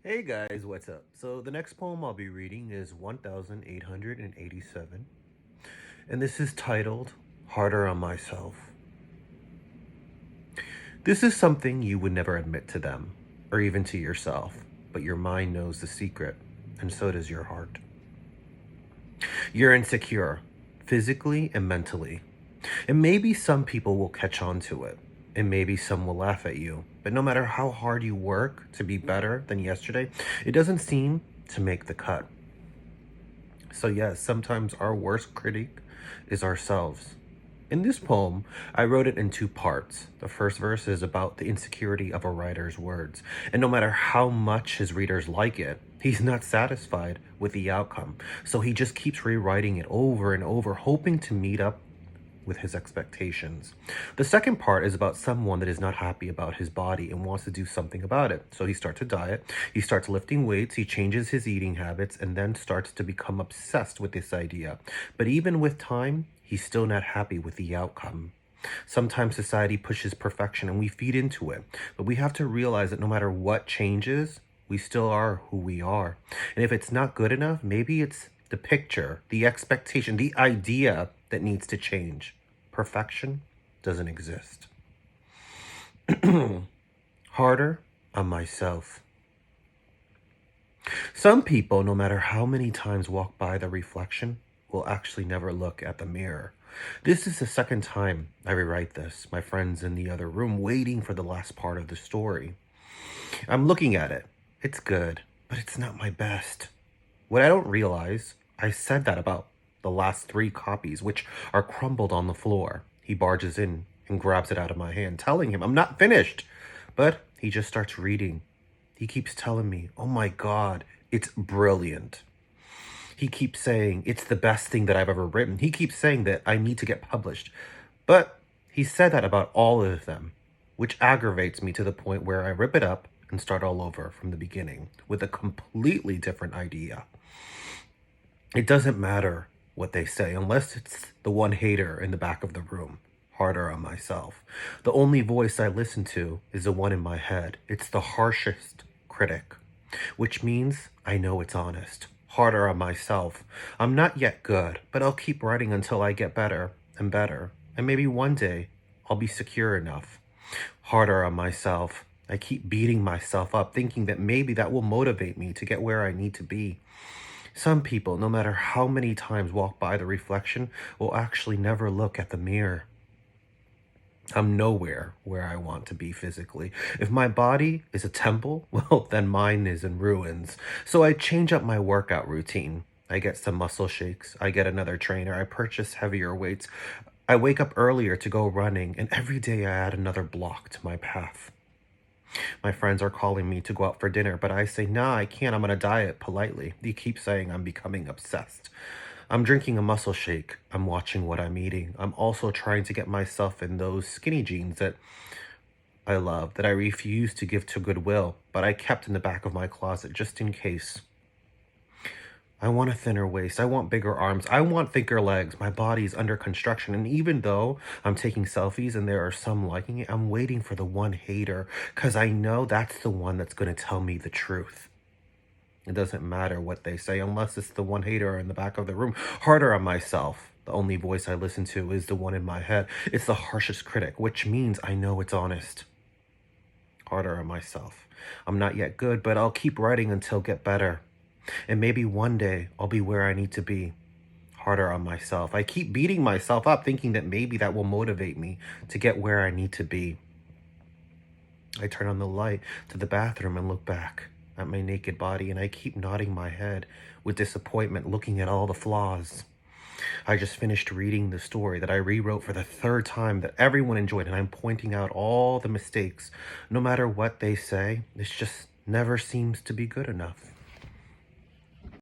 Hey guys, what's up? So the next poem I'll be reading is 1887, and this is titled Harder on Myself. This is something you would never admit to them, or even to yourself, but your mind knows the secret, and so does your heart. You're insecure, physically and mentally, and maybe some people will catch on to it, and maybe some will laugh at you. But no matter how hard you work to be better than yesterday, it doesn't seem to make the cut. So yes, sometimes our worst critic is ourselves. In this poem, I wrote it in two parts. The first verse is about the insecurity of a writer's words, and no matter how much his readers like it, he's not satisfied with the outcome. So he just keeps rewriting it over and over, hoping to meet up with his expectations. The second part is about someone that is not happy about his body and wants to do something about it. So he starts a diet, he starts lifting weights, he changes his eating habits, and then starts to become obsessed with this idea. But even with time, he's still not happy with the outcome. Sometimes society pushes perfection and we feed into it, but we have to realize that no matter what changes, we still are who we are. And if it's not good enough, maybe it's the picture, the expectation, the idea that needs to change. Perfection doesn't exist. Harder on myself. Some people, no matter how many times walk by the reflection, will actually never look at the mirror. This is the second time I rewrite this. My friend's in the other room waiting for the last part of the story. I'm looking at it. It's good, but it's not my best. What I don't realize, I said that about the last three copies, which are crumbled on the floor. He barges in and grabs it out of my hand, telling him I'm not finished. But he just starts reading. He keeps telling me, oh my God, it's brilliant. He keeps saying it's the best thing that I've ever written. He keeps saying that I need to get published. But he said that about all of them, which aggravates me to the point where I rip it up and start all over from the beginning with a completely different idea. It doesn't matter what they say unless it's the one hater in the back of the room. Harder on myself. The only voice I listen to is the one in my head. It's the harshest critic, which means I know it's honest. Harder on myself. I'm not yet good, but I'll keep writing until I get better and better. And maybe one day I'll be secure enough. Harder on myself. I keep beating myself up, thinking that maybe that will motivate me to get where I need to be. Some people, no matter how many times walk by the reflection, will actually never look at the mirror. I'm nowhere where I want to be physically. If my body is a temple, well, then mine is in ruins. So I change up my workout routine. I get some muscle shakes. I get another trainer. I purchase heavier weights. I wake up earlier to go running, and every day I add another block to my path. My friends are calling me to go out for dinner, but I say, nah, I can't. I'm on a diet politely. They keep saying I'm becoming obsessed. I'm drinking a muscle shake. I'm watching what I'm eating. I'm also trying to get myself in those skinny jeans that I love, that I refuse to give to Goodwill, but I kept in the back of my closet just in case. I want a thinner waist. I want bigger arms. I want thicker legs. My body's under construction. And even though I'm taking selfies and there are some liking it, I'm waiting for the one hater because I know that's the one that's going to tell me the truth. It doesn't matter what they say unless it's the one hater in the back of the room. Harder on myself. The only voice I listen to is the one in my head. It's the harshest critic, which means I know it's honest. Harder on myself. I'm not yet good, but I'll keep writing until get better. And maybe one day I'll be where I need to be. Harder on myself. I keep beating myself up thinking that maybe that will motivate me to get where I need to be. I turn on the light to the bathroom and look back at my naked body, and I keep nodding my head with disappointment, looking at all the flaws. I just finished reading the story that I rewrote for the third time that everyone enjoyed, and I'm pointing out all the mistakes. No matter what they say, it just never seems to be good enough.